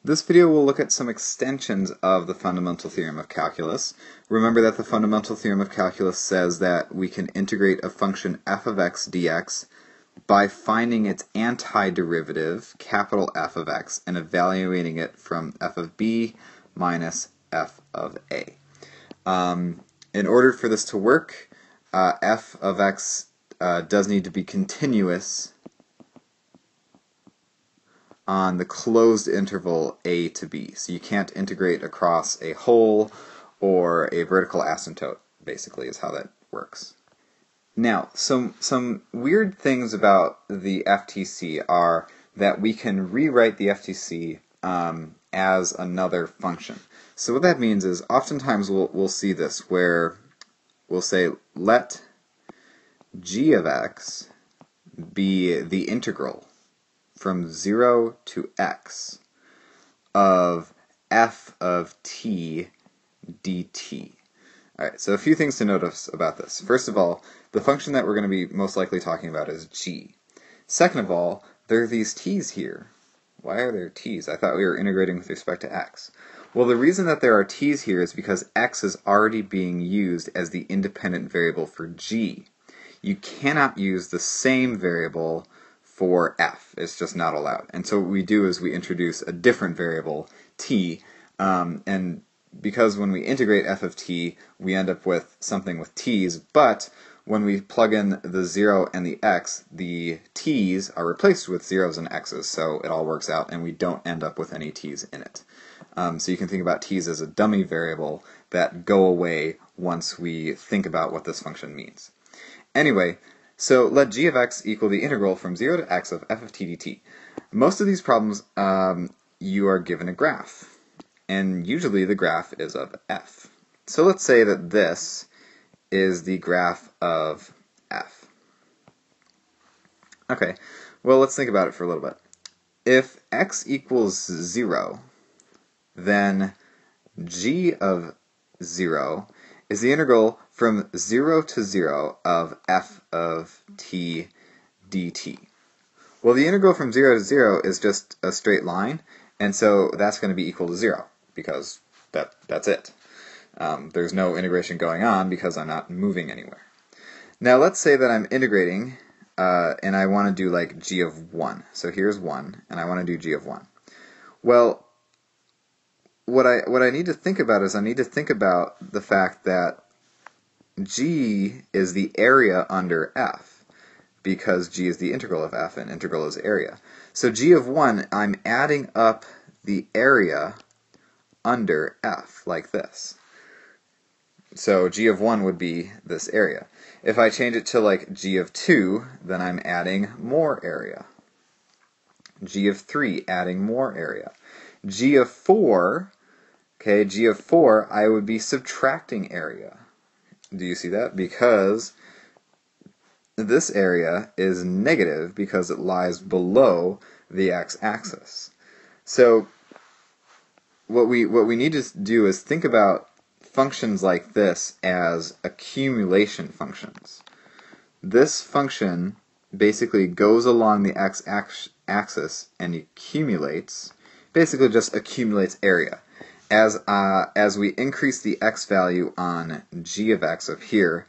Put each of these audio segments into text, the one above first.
This video will look at some extensions of the fundamental theorem of calculus. Remember that the fundamental theorem of calculus says that we can integrate a function f of x dx by finding its antiderivative, capital F of x, and evaluating it from f of b minus f of a. In order for this to work, f of x does need to be continuous on the closed interval a to b. So you can't integrate across a hole or a vertical asymptote, basically, is how that works. Now, some weird things about the FTC are that we can rewrite the FTC as another function. So what that means is oftentimes we'll see this where we'll say let g of x be the integral from 0 to x of f of t dt. Alright, so a few things to notice about this. First of all, the function that we're going to be most likely talking about is g. Second of all, there are these t's here. Why are there t's? I thought we were integrating with respect to x. Well, the reason that there are t's here is because x is already being used as the independent variable for g. You cannot use the same variable for f. It's just not allowed. And so what we do is we introduce a different variable, t, and because when we integrate f of t, we end up with something with t's, but when we plug in the 0 and the x, the t's are replaced with zeros and x's, so it all works out, and we don't end up with any t's in it. So you can think about t's as a dummy variable that go away once we think about what this function means. Anyway, so let g of x equal the integral from 0 to x of f of t dt. Most of these problems, you are given a graph, and usually the graph is of f. So let's say that this is the graph of f. Okay, well, let's think about it for a little bit. If x equals 0, then g of 0 is the integral from 0 to 0 of f of t dt. Well, the integral from 0 to 0 is just a straight line, and so that's going to be equal to 0, because that's it. There's no integration going on because I'm not moving anywhere. Now let's say that I'm integrating, and I want to do like g of 1. So here's 1, and I want to do g of 1. Well, what I need to think about is I need to think about the fact that g is the area under f, because g is the integral of f, and integral is area. So g of 1, I'm adding up the area under f, like this. So g of 1 would be this area. If I change it to like g of 2, then I'm adding more area. G of 3, adding more area. G of 4, okay, g of 4, I would be subtracting area. Do you see that? Because this area is negative because it lies below the x-axis. So what we need to do is think about functions like this as accumulation functions. This function basically goes along the x-axis and accumulates, basically just accumulates area. As we increase the x value on g of x of here,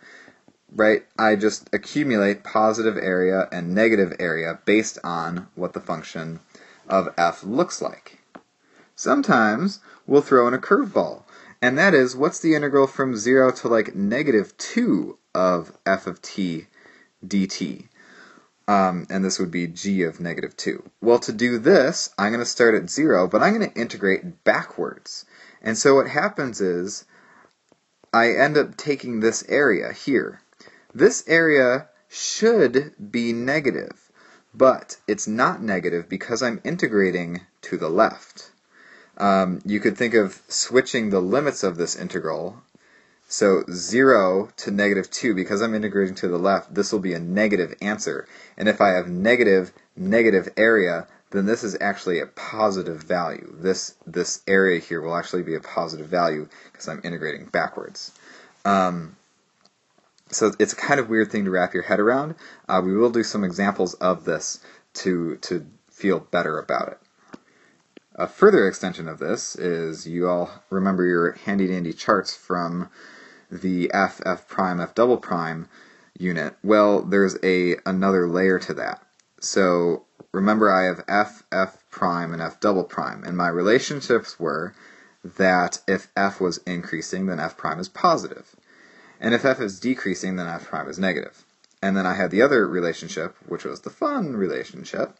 right, I just accumulate positive area and negative area based on what the function of f looks like. Sometimes we'll throw in a curveball, and that is, what's the integral from 0 to like negative 2 of f of t dt? And this would be g of negative 2. Well, to do this, I'm going to start at 0, but I'm going to integrate backwards. And so what happens is, I end up taking this area here. This area should be negative, but it's not negative because I'm integrating to the left. You could think of switching the limits of this integral. So 0 to negative 2, because I'm integrating to the left, this will be a negative answer. And if I have negative area, then this is actually a positive value. This area here will actually be a positive value because I'm integrating backwards. So it's a kind of weird thing to wrap your head around. We will do some examples of this to feel better about it. A further extension of this is, you all remember your handy-dandy charts from the f prime, f double prime unit. Well, there's another layer to that. So remember, I have f prime and f double prime, and my relationships were that if f was increasing, then f prime is positive, and if f is decreasing, then f prime is negative. And then I had the other relationship, which was the fun relationship,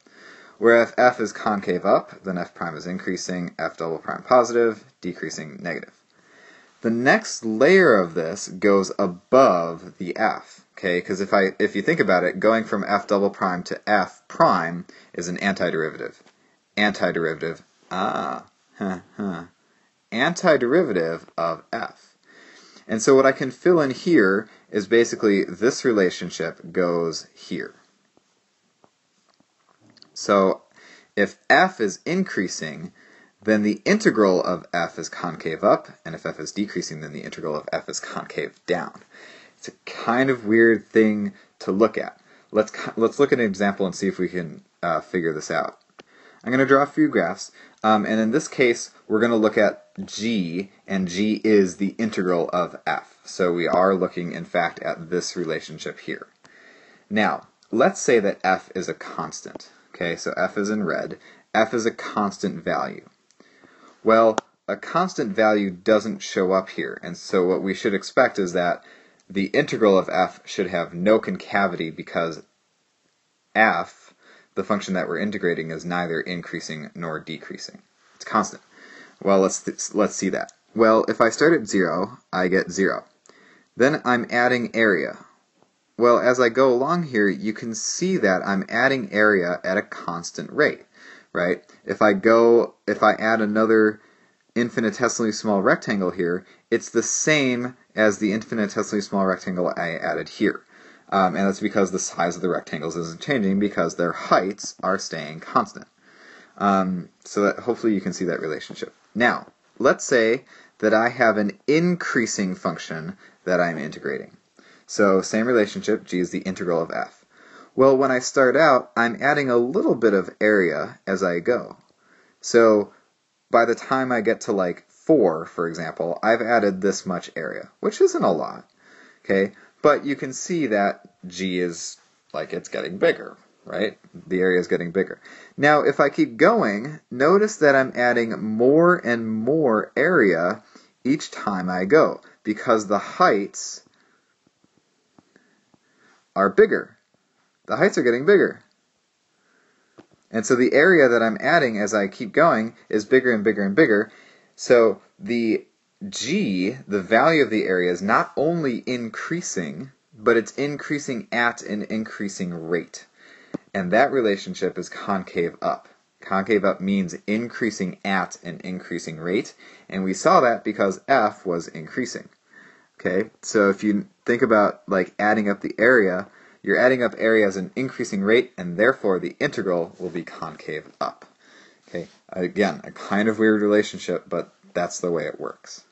where if f is concave up, then f prime is increasing, f double prime positive, decreasing, negative. The next layer of this goes above the f, okay? Because if you think about it, going from f double prime to f prime is an antiderivative. Antiderivative, antiderivative of f. And so what I can fill in here is basically this relationship goes here. So if f is increasing, then the integral of f is concave up, and if f is decreasing, then the integral of f is concave down. It's a kind of weird thing to look at. Let's look at an example and see if we can figure this out. I'm going to draw a few graphs, and in this case, we're going to look at g, and g is the integral of f. So we are looking, in fact, at this relationship here. Now, let's say that f is a constant. Okay, so f is in red. F is a constant value. Well, a constant value doesn't show up here, and so what we should expect is that the integral of f should have no concavity, because f, the function that we're integrating, is neither increasing nor decreasing. It's constant. Well, let's see that. Well, if I start at 0, I get 0. Then I'm adding area. Well, as I go along here, you can see that I'm adding area at a constant rate, right? If I add another infinitesimally small rectangle here, it's the same as the infinitesimally small rectangle I added here. And that's because the size of the rectangles isn't changing, because their heights are staying constant. So that hopefully you can see that relationship. Now, let's say that I have an increasing function that I'm integrating. So same relationship, g is the integral of f. Well, when I start out, I'm adding a little bit of area as I go. So by the time I get to like 4, for example, I've added this much area, which isn't a lot, okay? But you can see that g is, like, it's getting bigger, right? The area is getting bigger. Now, if I keep going, notice that I'm adding more and more area each time I go, because the heights are bigger. The heights are getting bigger. And so the area that I'm adding as I keep going is bigger and bigger and bigger. So the g, the value of the area, is not only increasing, but it's increasing at an increasing rate. And that relationship is concave up. Concave up means increasing at an increasing rate. And we saw that because f was increasing. Okay, so if you think about like adding up the area, you're adding up area as an increasing rate, and therefore the integral will be concave up. Okay, again, a kind of weird relationship, but that's the way it works.